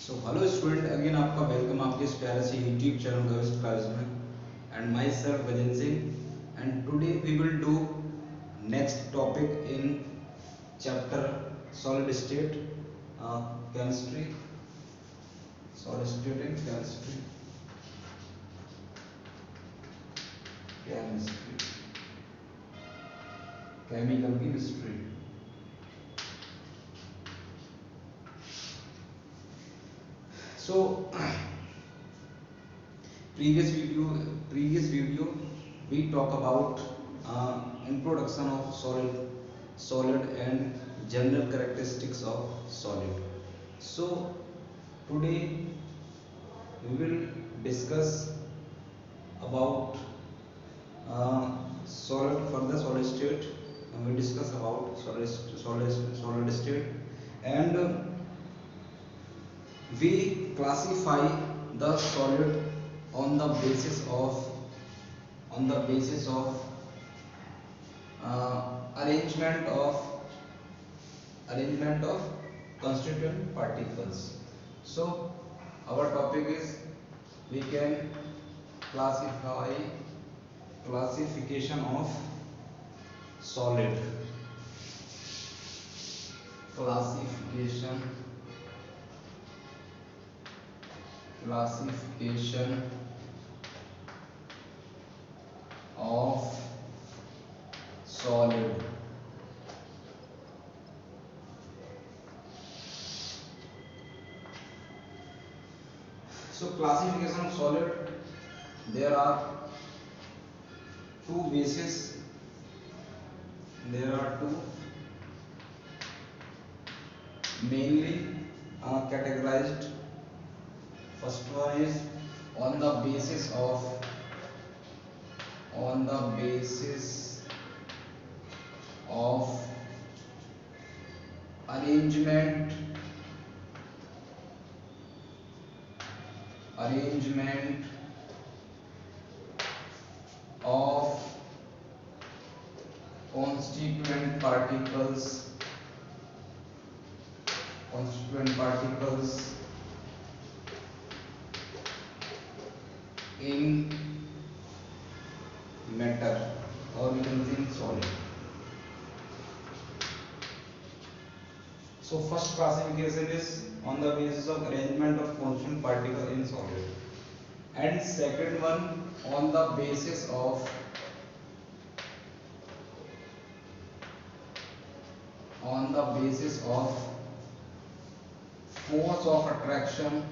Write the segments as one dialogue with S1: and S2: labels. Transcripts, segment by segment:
S1: सो hello student, again आपका welcome आपके इस प्यारे से यूट्यूब चैनल गर्ल्स क्लास में। And myself Bhajan Singh. And today we will do next topic in chapter solid state chemistry. Solid state in chemistry chemistry chemical की history. So previous video we talk about introduction of solid and general characteristics of solid. So today we will discuss about solid state, and we discuss about solid state. And we classify the solid on the basis of arrangement of constituent particles. So our topic is, we can classification of solid. Classification of solid. So classification of solid, there are two bases. There are two mainly categorized. First one is on the basis of arrangement of constituent particles in matter, or we can think solid. So first classification is on the basis of arrangement of constituent particle in solid, and second one on the basis of force of attraction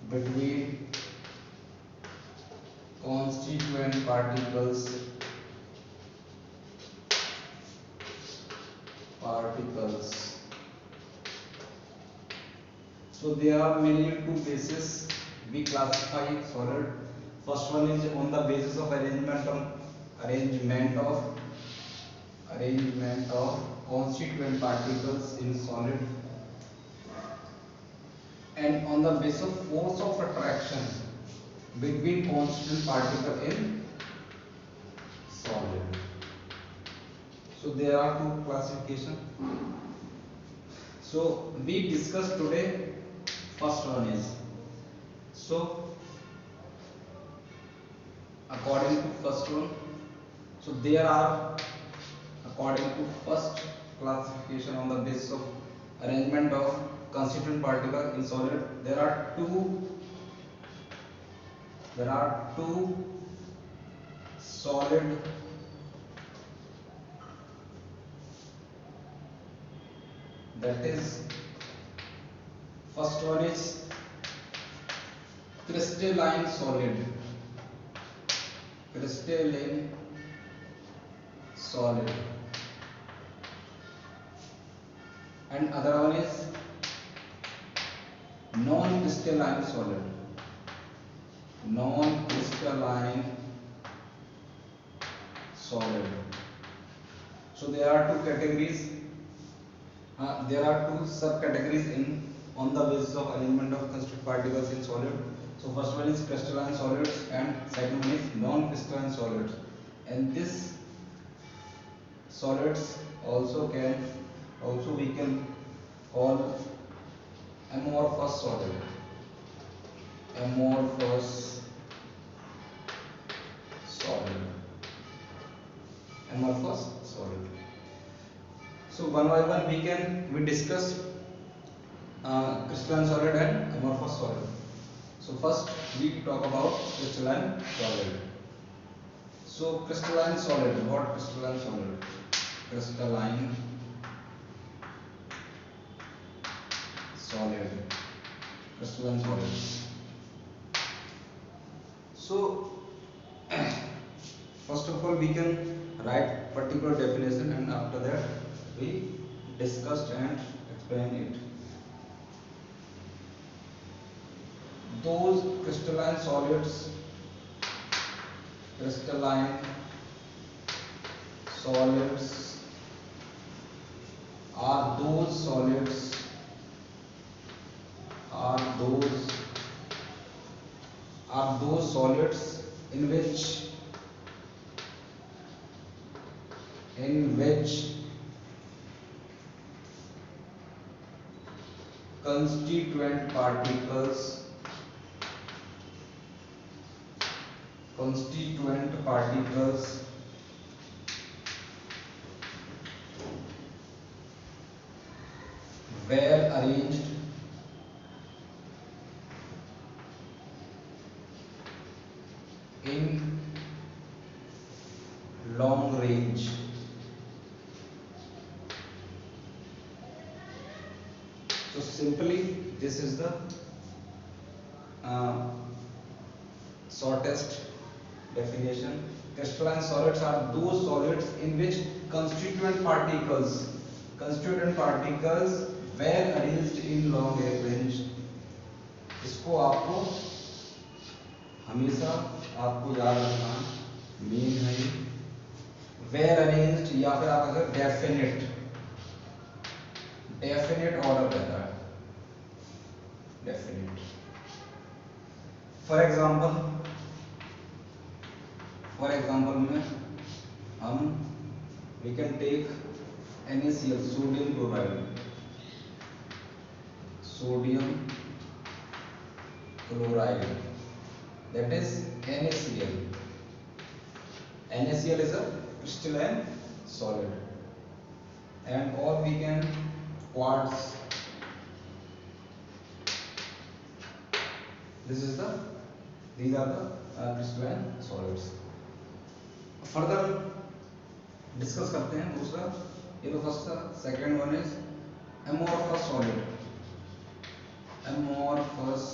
S1: between constituent particles. So there are mainly two bases we classify solid. First one is on the basis of arrangement of constituent particles in solid, and on the basis of force of attraction between constituent particle in solid. So there are two classification. So we discuss today first one is, so according to first one, so there are, according to first classification on the basis of arrangement of constituent particle in solid, there are two solid that is, first one is crystalline solid, and other one is non-crystalline solid. So there are two categories. There are two subcategories on the basis of arrangement of constituent particles in solid. So first one is crystalline solids and second one is non-crystalline solids. and this solids also we can call amorphous solid amorphous solid. So one by one we discuss crystalline solid and amorphous solid. So first we talk about crystalline solid. So crystalline solid, what crystalline solid? Crystalline solid, crystalline solid. So first of all we can write particular definition, and after that we discussed and explain it. Those crystalline solids are those solids in which constituent particles were arranged in long range. So simply this is the shortest definition. Crystalline solids are those solids in which constituent particles were arranged in long range. इसको आपको हमेशा आपको याद रखना main है where arranged, या फिर आप अगर डेफिनेट ऑर्डर रहता है, डेफिनेट. फॉर एग्जांपल में हम we can take NaCl, sodium chloride, that is NaCl. NaCl is a crystalline solid, and or we can quartz. These are the crystalline solids. Further discuss करते हैं दूसरा. ये तो first था. Second one is amorphous solid. amorphous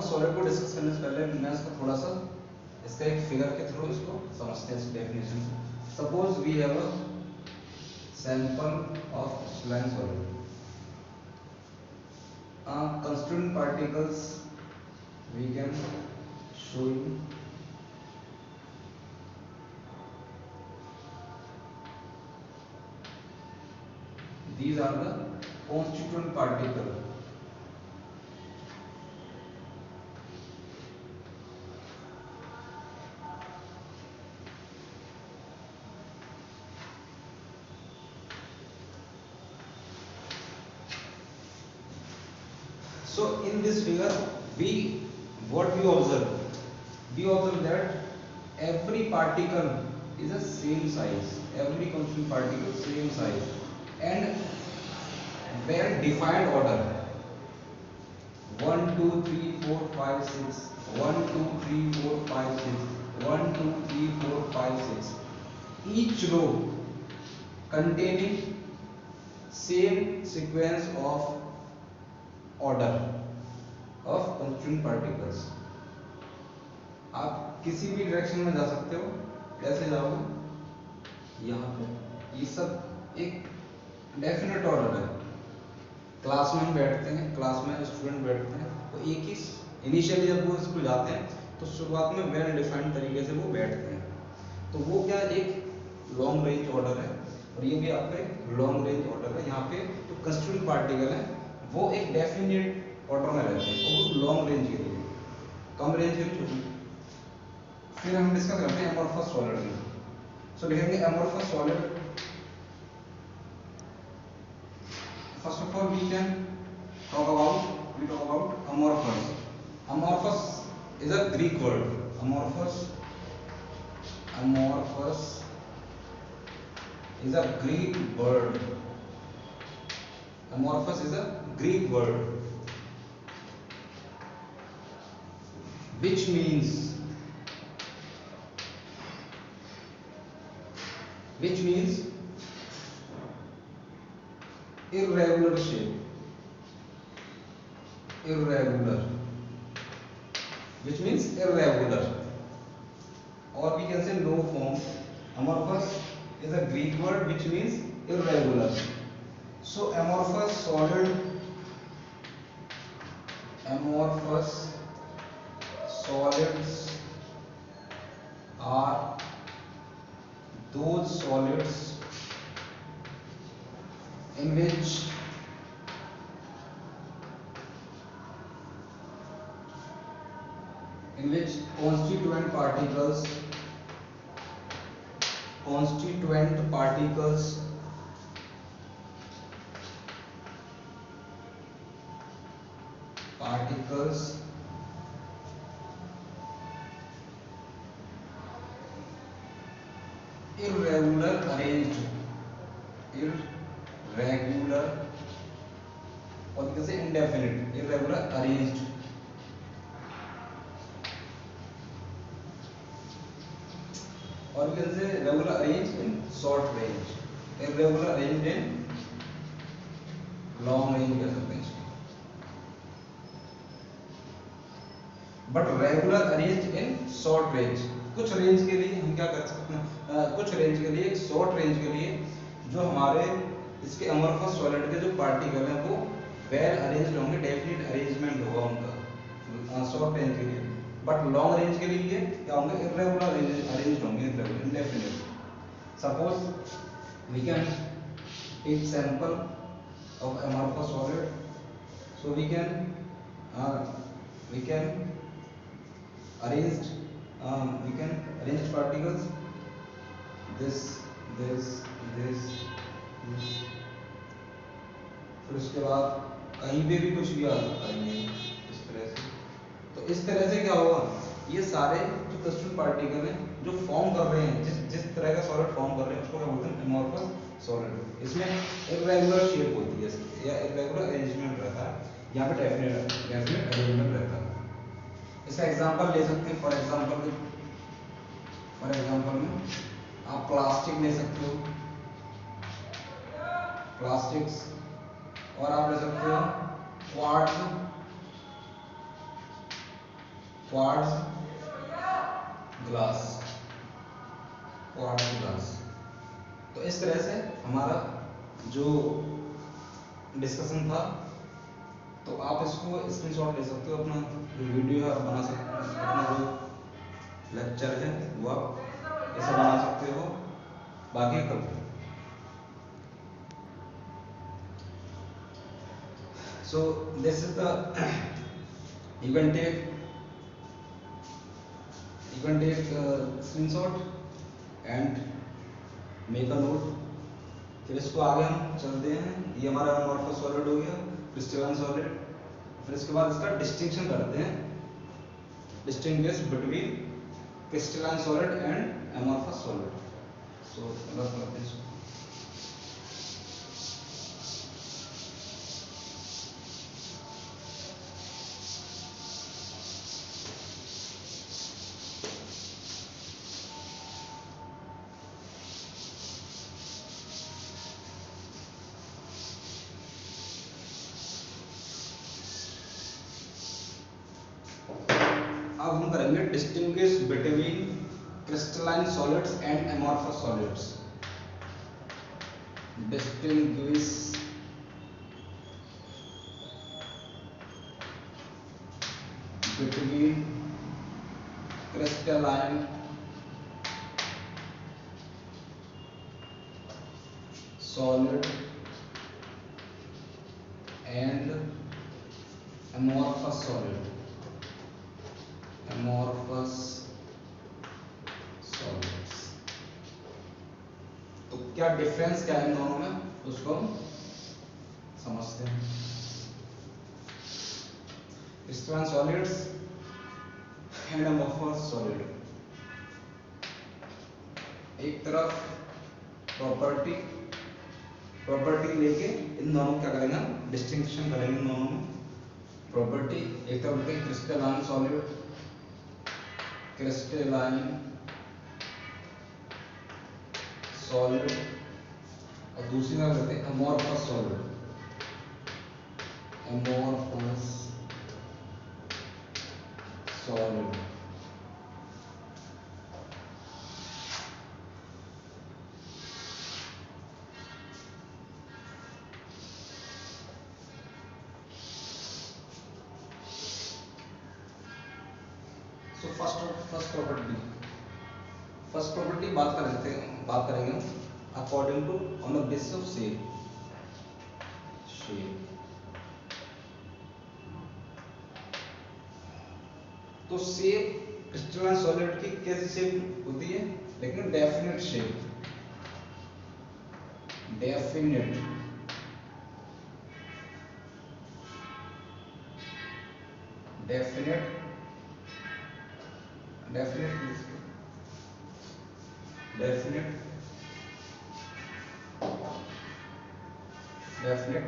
S1: solid को discuss करने से पहले मैं इसका थोड़ा सा इसका एक फिगर के थ्रू इसको समझते हैं, इस डेफिनेशन को. Suppose we have a sample of crystalline solid. Constituent particles we can show you. These are the constituent particles. So in this figure what we observe that every particle is a same size, every constituent particle same size, and well defined order 1 2 3 4 5 6 1 2 3 4 5 6 1 2 3 4 5 6, each row containing same sequence of order of constituent particles. आप किसी भी direction में जा सकते हो. कैसे जाओगे? यहाँ पे ये सब एक डेफिनेट ऑर्डर है. क्लास में हम बैठते हैं, क्लास में स्टूडेंट बैठते हैं, तो एक ही इनिशियली जब वो स्कूल जाते हैं तो शुरुआत में वेल डिफाइंड तरीके से वो बैठते हैं. तो वो क्या एक लॉन्ग रेंज ऑर्डर है, और ये भी आपका एक लॉन्ग रेंज ऑर्डर है. यहाँ पे तो कंस्टिट्यूएंट क्रिस्टल पार्टिकल हैं वो एक डेफिनेट ऑर्डर में रहते हैं और वो लॉन्ग रेंज के लिए, कम रेंज के लिए छोटी। फिर हम डिस्कस करते हैं एमोर्फस सॉलिड में। सो लिखेंगे amorphous solid. First of all we talk about amorphous. Amorphous is a Greek word. Amorphous is a Greek word. Amorphous is a Greek word, which means irregular shape. Which means irregular, or we can say no form. Amorphous is a Greek word which means irregular. So amorphous solids are those solids in which constituent particles irregular or you can say indefinite, irregular arranged, or you can say regular arranged in short range, irregular arranged in long range कह सकते हैं इसको, but regular arrange in short range. कुछ range के लिए हम क्या कर सकते हैं, कुछ रेंज के लिए, शॉर्ट रेंज के लिए जो हमारे इसके अमोर्फस सॉलिड के जो पार्टिकल हैं वो वेल अरेंज्ड होंगे, डेफिनेट अरेंजमेंट होगा उनका शॉर्ट रेंज के लिए, बट लॉन्ग रेंज के लिए क्या होंगे, इर्रेगुलर अरेंज्ड होंगे, irregular indefinite. Suppose we can take sample of amorphous solid, so we can arranged particles this फिर उसके बाद कहीं पे भी कुछ भी आ सकता है ये इस तरह से। तो इस तरह से क्या होगा, ये सारे जो क्रिस्टल पार्टिकल हैं जो फॉर्म कर रहे हैं, जिस तरह का सॉलिड फॉर्म कर रहे हैं उसको क्या बोलते हैं, एमोर्फस सॉलिड। इसमें इर्रेगुलर शेप होती है या इर्रेगुलर अरेंजमेंट रहता है, यहाँ पे डेफिनेट अरेंजमेंट रहता है। इसका एग्जांपल ले सकते हैं, फॉर एग्जांपल में आप प्लास्टिक ले सकते हो, प्लास्टिक्स, और आप ले सकते हो क्वार्ट्ज ग्लास। तो इस तरह से हमारा जो डिस्कशन था, तो आप इसको स्क्रीनशॉट ले सकते हो, अपना जो वीडियो है आप बना सकते हो, अपना जो लेक्चर है वो आप ऐसे बना सकते हो, बाकी कर। So this is the you can take screenshot and make a note। फिर इसको आगे हम चलते हैं, ये हमारा अमोर्फस सॉलिड हो गया, क्रिस्टलाइन सॉलिड। फिर इसके बाद इसका डिस्टिंक्शन करते हैं, distinguish between crystalline solid and amorphous solid. So rough करते हैं इसको। अब हम करेंगे distinguish between crystalline solids and amorphous solids. Distinguish between crystalline solid and amorphous solid, amorphous solids। तो क्या डिफरेंस क्या है इन दोनों में, उसको हम समझते हैं। Crystalline solids and amorphous solid, एक तरफ प्रॉपर्टी लेके इन दोनों क्या करेंगे, डिस्टिंक्शन करेंगे इन दोनों में। प्रॉपर्टी एक तरफ होती है क्रिस्टलाइन सॉलिड, क्रिस्टलाइन सॉलिड, और दूसरी तरफ होते हैं अमोर्फस सॉलिड, अमोर्फस सॉलिड। तो फर्स्ट प्रॉपर्टी बात करेंगे according to on the basis of shape. तो शेप क्रिस्टलाइन सॉलिड की कैसी शेप होती है, लेकिन definite shape, definite definite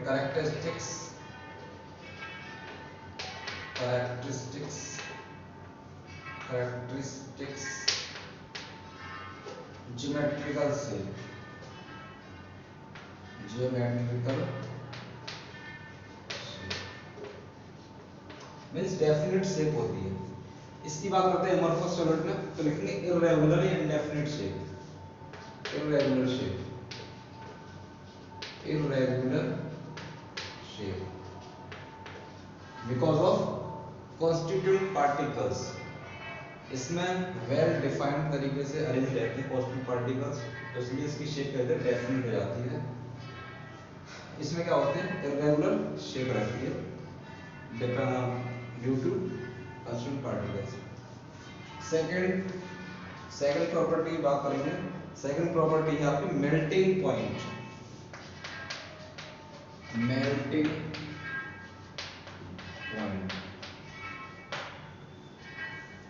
S1: characteristics geometrical shape, means definite shape होती है। इसकी बात करते हैं अमोर्फस सॉलिड में, तो लिखेंगे इर्रेगुलर या indefinite shape, irregular shape because of constituent particles, इसमें वेल डिफाइंड तरीके से अरेंज रहते हैं कॉन्स्टिट्यूएंट पार्टिकल्स, तो इसलिए इसकी शेप कहते हैं डेफिनेट हो जाती है। इसमें क्या होते हैं, इर्रेगुलर शेप रहती है due to constituent particles. Second property की बात करेंगे। सेकंड प्रॉपर्टी है आपकी मेल्टिंग पॉइंट,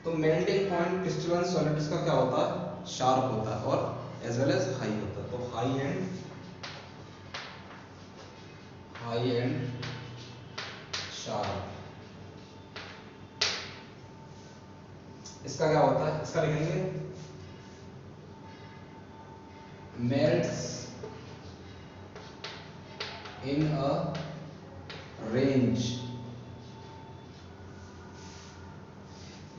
S1: तो मेल्टिंग पॉइंट क्रिस्टलाइन सॉलिड्स का क्या होता है, शार्प होता है और एज वेल एज हाई होता है। तो हाई एंड शार्प, इसका क्या होता है, इसका लिखेंगे मेल्ट्स इन अ रेंज।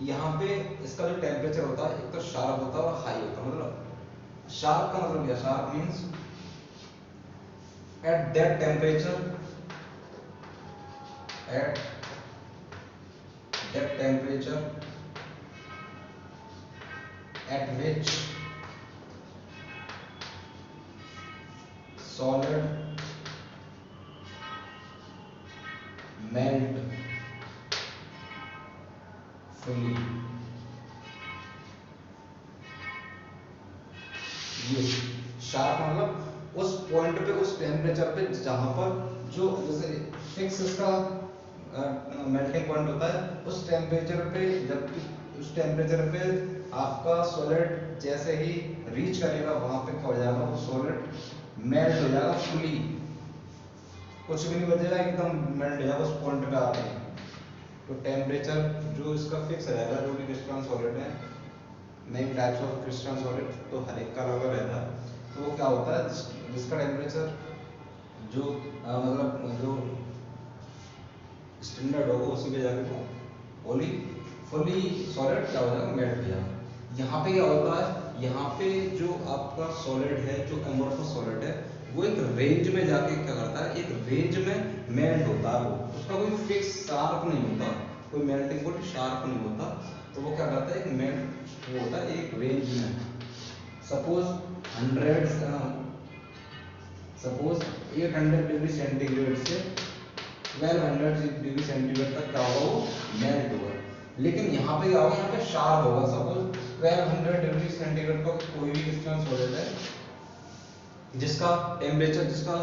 S1: यहाँ पे इसका जो टेम्परेचर होता है एक तो शार्प होता है और हाई होता है। मतलब शार्प का मतलब क्या, sharp means at that temperature, at which solid melt fully। ये शार्प मतलब उस पॉइंट पे, उस टेम्परेचर पे जहां पर जो जैसे फिक्स इसका मेल्टिंग पॉइंट होता है, उस टेम्परेचर पे, जब उस टेम्परेचर पे आपका सॉलिड जैसे ही रीच करेगा वहां पे क्या हो जाएगा, वो सॉलिड मेल्ट हो जाएगा फुली, कुछ भी नहीं बचेगा, एकदम मेल्ट हो जाएगा उस पॉइंट पे आके। तो टेम्परेचर जो इसका फिक्स रहेगा, जो भी क्रिस्टलाइन सॉलिड है, नई टाइप्स ऑफ क्रिस्टलाइन सॉलिड, तो हर एक का अलग रहता है। तो वो क्या होता है, जिसका टेम्परेचर जो मतलब जो स्टैंडर्ड होगा उसी पे जाके वो फुली सॉलिड क्या हो जाएगा, मेल्ट हो जाएगा। यहाँ पे क्या होता है, यहाँ पे जो आपका सॉलिड है, जो अमोर्फस सॉलिड है, वो एक रेंज में जाके क्या करता है, एक रेंज में मेल्ट होता है। वो उसका कोई फिक्स शार्प नहीं होता, कोई मेल्टिंग पॉइंट शार्प नहीं होता। तो वो क्या करता है, एक मेल्ट वो होता है एक रेंज में। सपोज 800 डिग्री सेंटीग्रेड से 1200 डिग्री सेंटीग्रेड तक क्या होगा, वो मेल्ट होगा। लेकिन यहाँ पे क्या होगा, यहाँ पे शार्प होगा। सपोज 1200 डिग्री सेंटीग्रेड पर कोई भी क्रिस्टल सॉलिड है जिसका टेम्परेचर, जिसका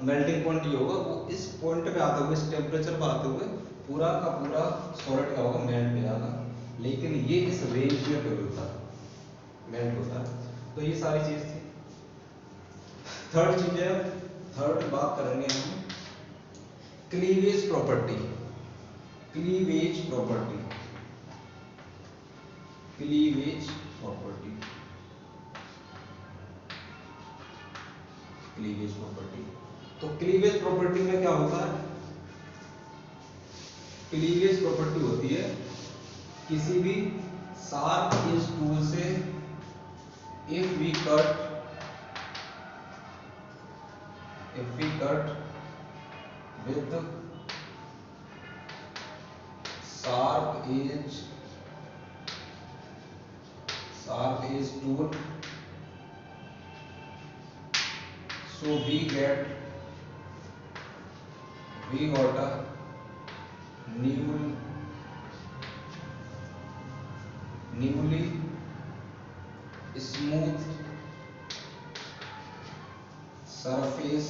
S1: मेल्टिंग पॉइंट ये होगा, वो इस पॉइंट पे आते हुए, इस टेम्परेचर पर आते हुए पूरा का पूरा सॉलिड क्या होगा, मेल्ट हो जाएगा। लेकिन ये इस रेंज में फिर होता है, मेल्ट होता है। तो ये सारी चीज थी। थर्ड चीज है, थर्ड बात करेंगे हम cleavage property. Cleavage property, cleavage property, cleavage property. तो क्लीवेज प्रॉपर्टी में क्या होता है, क्लीवेज प्रॉपर्टी होती है किसी भी शार्प एज टूल से if we cut with sharp edge tool, so we got a newly smooth surface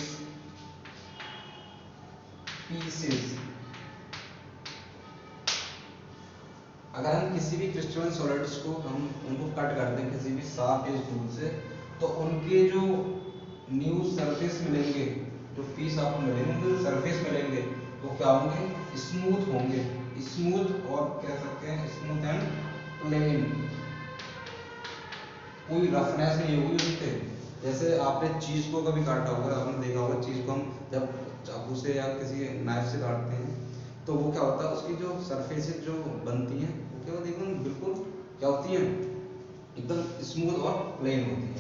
S1: pieces। अगर हम किसी भी क्रिस्टलन सॉलिड्स को हम उनको कट करते हैं किसी भी शार्प एज टूल से, तो उनके जो न्यू सरफेस मिलेंगे, जो पीस आपको मिलेंगे, जो सरफेस मिलेंगे, वो क्या होंगे, स्मूथ होंगे। स्मूथ, और कह सकते हैं स्मूथ एंड प्लेन, कोई रफनेस नहीं होगी उनपे। जैसे आपने चीज को कभी काटा होगा, आपने देखा होगा चीज को हम जब चाकू से या किसी नाइफ से काटते हैं, तो वो क्या होता है, उसकी जो सरफेसेस जो बनती हैं वो क्या होती है, बिल्कुल क्या होती है, एकदम स्मूथ और प्लेन होती है।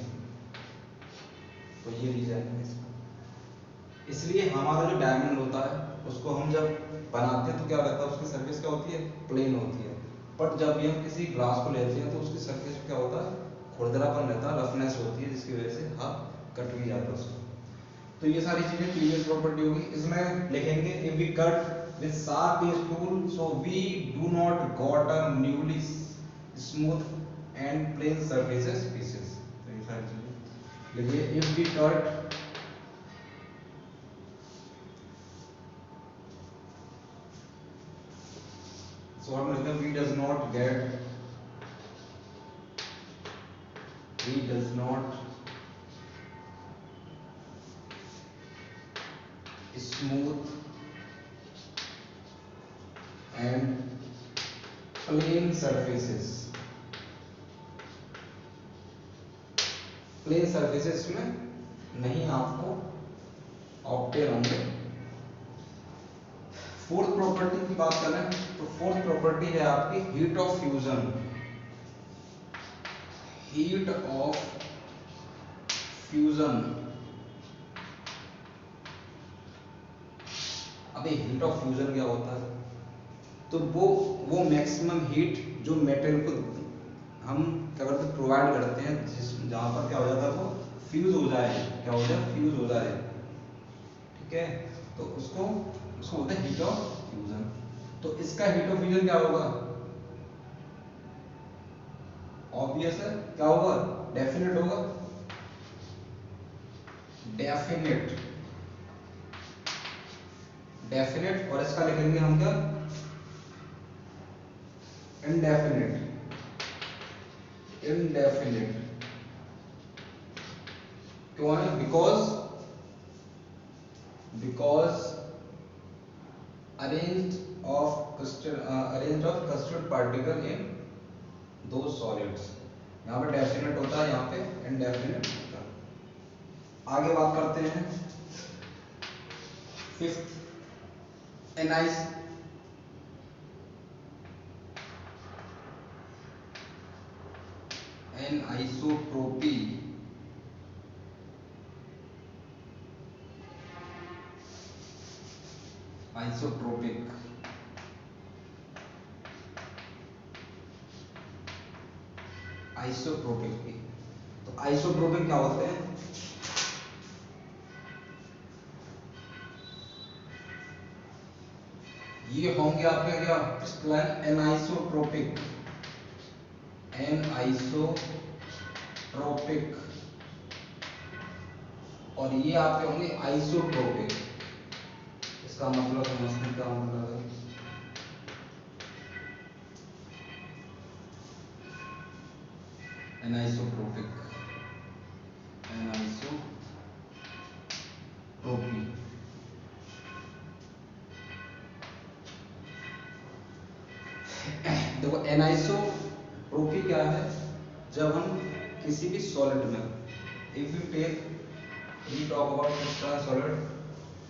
S1: तो ये रीजन है इसका। इसलिए हमारा जो डायमंड होता है उसको हम जब बनाते हैं तो क्या रहता है, उसकी सरफेस क्या होती है, प्लेन होती है। बट जब भी हम किसी ग्लास को लेते हैं तो उसकी सरफेस क्या होता है, खुरदरापन रहता है, रफनेस होती है, जिसकी वजह से हाथ कट भी जाता है उसको। तो ये सारी चीजें क्लीवेज प्रॉपर्टी होगी। इसमें लिखेंगे if we cut with sharp edge tool so we do not got a newly smooth and plane surfaces pieces. तो ये सारी चीजें लिखिए, इफ वी कट शॉर्ट में लिखते हैं we does not smooth and plane surfaces। Plane surfaces में नहीं आपको ऑप्टेन होंगे। फोर्थ प्रॉपर्टी की बात करें तो फोर्थ प्रॉपर्टी है आपकी heat of fusion. Heat of fusion. अभी हीट ऑफ फ्यूजन क्या होता है, तो वो मैक्सिमम हीट जो मेटेरियल को हम क्या करते हैं, प्रोवाइड करते हैं, जिस जहां पर क्या हो जाता है, वो फ्यूज हो जाए, क्या हो जाए, फ्यूज हो जाए। ठीक है, तो उसको उसको बोलते हैं हीट ऑफ फ्यूजन। तो इसका हीट ऑफ फ्यूजन क्या होगा, ऑब्वियस है, क्या होगा, डेफिनेट होगा, डेफिनेट, डेफिनेट। और इसका लिखेंगे हम क्या, इनडेफिनेट, इनडेफिनेट। क्यों है, because arranged of custard particle in those solids। यहाँ पे डेफिनेट होता है, यहाँ पे इनडेफिनेट होता है। आगे बात करते हैं फिफ्थ, एनआइसोट्रोपी। आइसोट्रोपिक, आइसोट्रोपिक की। तो आइसोट्रोपिक क्या होते हैं, ये होंगे आपके क्या क्रिस्टलाइन एनाइसोट्रोपिक, एनाइसोट्रोपिक, और ये आपके होंगे आइसोट्रोपिक। इसका मतलब समझते क्या मतलब है। एनाइसोट्रोपिक, एनाइसोट्रोपी, देखो एनाइसोट्रोपी क्या है, जब हम किसी भी सॉलिड में, if you take, we talk about crystalline solid,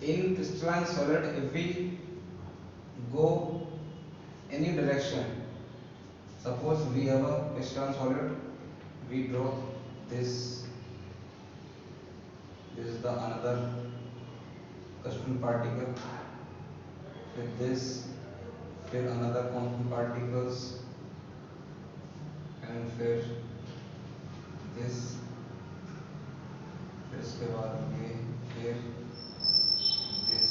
S1: in crystalline solid if we go any direction, suppose we have a crystalline solid, we draw this, this is the another crystalline particle, with this, फिर another constant particles, and फिर this, फिर इसके बाद ये, फिर this,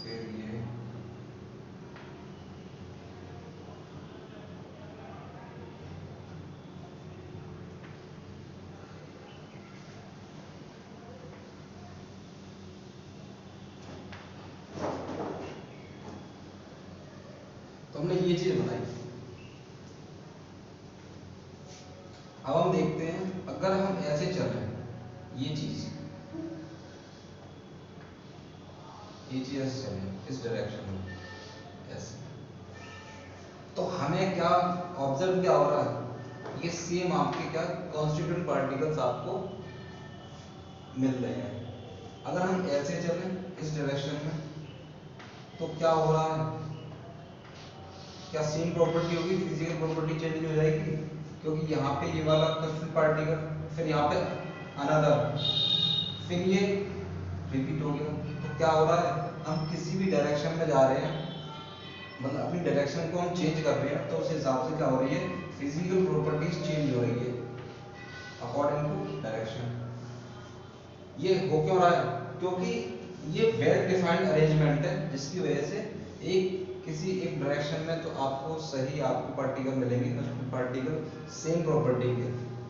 S1: फिर ये, तो हमने ये चीज बनाई। अब हम देखते हैं अगर हम ऐसे चल रहे हैं, ये चीज ऐसे चले इस डायरेक्शन में ऐसे, तो हमें क्या ऑब्जर्व क्या हो रहा है, ये सेम आपके क्या कॉन्स्टिट्यूएंट पार्टिकल्स आपको मिल रहे हैं। अगर हम ऐसे चलें इस डायरेक्शन में तो क्या हो रहा है, क्या सेम प्रॉपर्टी होगी, फिजिकल प्रॉपर्टी चेंज हो जाएगी, क्योंकि यहाँ पे ये वाला कॉन्स्टिट्यूएंट पार्टिकल, फिर यहाँ पे अनदर, फिर ये रिपीट हो गया। तो क्या हो रहा है, हम किसी भी डायरेक्शन में जा रहे हैं, मतलब अपनी डायरेक्शन को हम चेंज कर रहे हैं, तो उस हिसाब से क्या हो रही है, फिजिकल प्रॉपर्टीज चेंज हो रही है अकॉर्डिंग टू डायरेक्शन। ये हो क्यों रहा है, क्योंकि ये वेल डिफाइंड अरेंजमेंट है, जिसकी वजह से एक किसी एक डायरेक्शन में तो आपको सही आपको पार्टिकल मिलेंगे, पार्टिकल सेम प्रॉपर्टी के,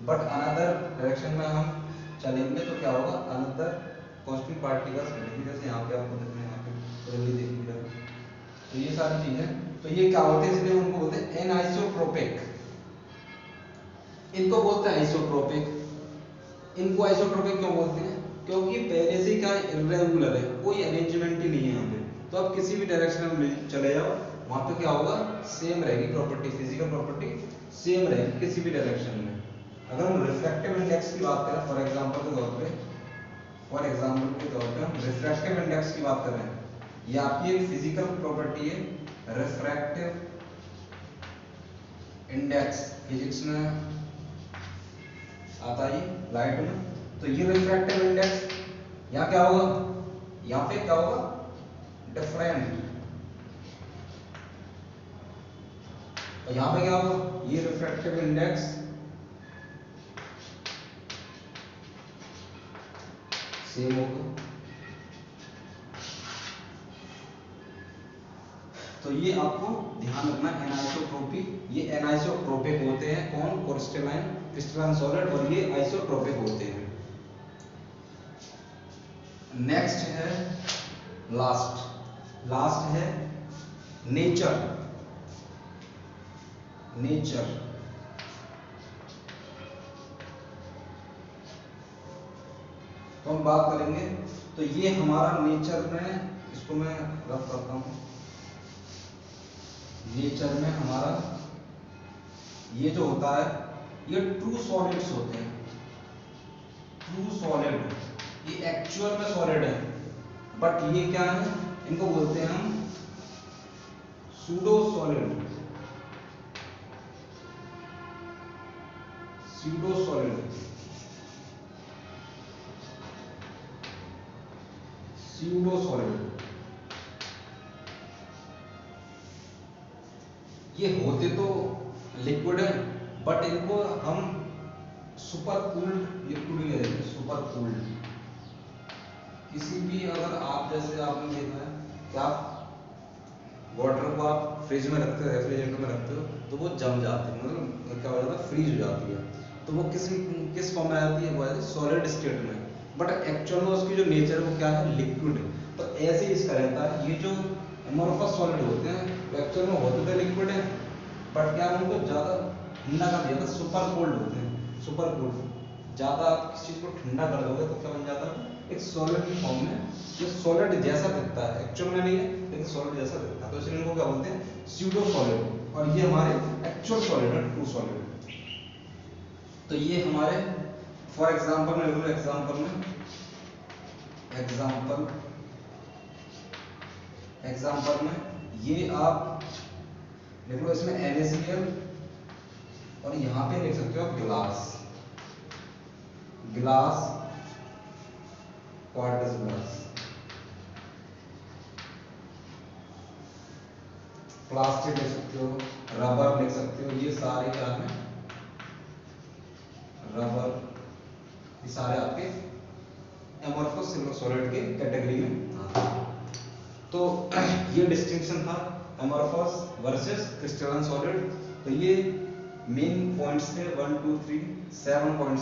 S1: बट अनदर डायरेक्शन में हम चलेंगे तो क्या होगा, अनदर कांस्टेंट पार्टिकल्स मिलेंगे, जैसे यहाँ पे आपको देखने, यहाँ पे जल्दी देखिएगा। तो ये सारी चीजें, तो ये क्या होते हैं, इसलिए उनको बोलते हैं एनाइसोट्रोपिक, इनको बोलते हैं आइसोट्रोपिक। इनको आइसोट्रोपिक क्यों बोलते हैं, क्योंकि पहले से क्या इर्रेगुलर है, कोई अरेंजमेंट ही नहीं है यहाँ पे, तो आप किसी भी डायरेक्शन में चले जाओ, वहां पे क्या होगा, सेम रहेगी प्रॉपर्टी, फिजिकल प्रॉपर्टी सेम रहेगी किसी भी डायरेक्शन में। अगर हम रिफ्रैक्टिव इंडेक्स की बात करें, फॉर एग्जांपल के तौर पे हम रिफ्रैक्टिव इंडेक्स की बात कर रहे हैं, ये आपकी एक फिजिकल प्रॉपर्टी है, रिफ्रैक्टिव इंडेक्स फिजिक्स में आता है लाइट में। तो ये रिफ्रैक्टिव इंडेक्स यहाँ क्या होगा, यहाँ पे क्या होगा, डिफरेंट, और यहाँ पे क्या होगा, ये रिफ्रैक्टिव इंडेक्स सेम होगा। तो ये आपको ध्यान रखना, एनाइसोट्रोपी, ये एनाइसोट्रोपिक होते हैं कौन, क्रिस्टलाइन सॉलिड, और ये आइसोट्रोपिक होते हैं। नेक्स्ट है लास्ट है नेचर। तो हम बात करेंगे, तो ये हमारा नेचर में, इसको मैं रफ करता हूं, नेचर में हमारा ये जो होता है, ये ट्रू सॉलिड्स होते हैं, ट्रू सॉलिड, ये एक्चुअल में सॉलिड है, बट ये क्या है, इनको बोलते हैं हम सूडो सॉलिड, सूडो सॉलिड। ये होते तो लिक्विड है, बट इनको हम सुपर कूल्ड लिक्विड भी कहते हैं, सुपर कूल्ड। किसी भी, अगर आप जैसे आपने देखा है क्या, वाटर को आप फ्रिज में रखते हो, रेफ्रिजरेटर में रखते हो, तो वो जम जाते हैं, मतलब क्या हो जाता है, फ्रीज हो जाती है। तो वो किस फॉर्म में आ जाती है, वो आती है सॉलिड स्टेट में। बट एक्चुअल में उसकी जो नेचर है वो क्या है, लिक्विड है। तो ऐसे ही इसका रहता है, ये जो एमोर्फस सॉलिड होते हैं वो एक्चुअल में होते तो लिक्विड है, बट क्या है, उनको ज़्यादा ठंडा कर दिया था, सुपर कोल्ड होते हैं, सुपर कोल्ड। ज़्यादा आप किसी चीज़ को ठंडा कर दोगे तो क्या बन जाता है, एक सॉलिड की फॉर्म में, जो सॉलिड जैसा दिखता है, एक्चुअल में नहीं है लेकिन सॉलिड जैसा दिखता है, तो इसलिए इनको क्या बोलते हैं, स्यूडो सॉलिड। और ये हमारे एक्चुअल सॉलिड है, ट्रू सॉलिड। तो ये हमारे, फॉर एग्जांपल में लिख लो, एग्जांपल में ये आप लिख लो, इसमें NaCl, और यहाँ पे लिख सकते हो आप ग्लास, क्वार्टज ग्लास, प्लास्टिक लिख सकते हो, रबर लिख सकते हो, ये सारे क्या है, रबर, ये सारे आपके एमोर्फस सॉलिड के कैटेगरी में आते हैं। तो ये डिस्टिंक्शन था एमोर्फस वर्सेस क्रिस्टलाइन सॉलिड। तो ये मेन पॉइंट्स थे 1 2 3 7 पॉइंट्स।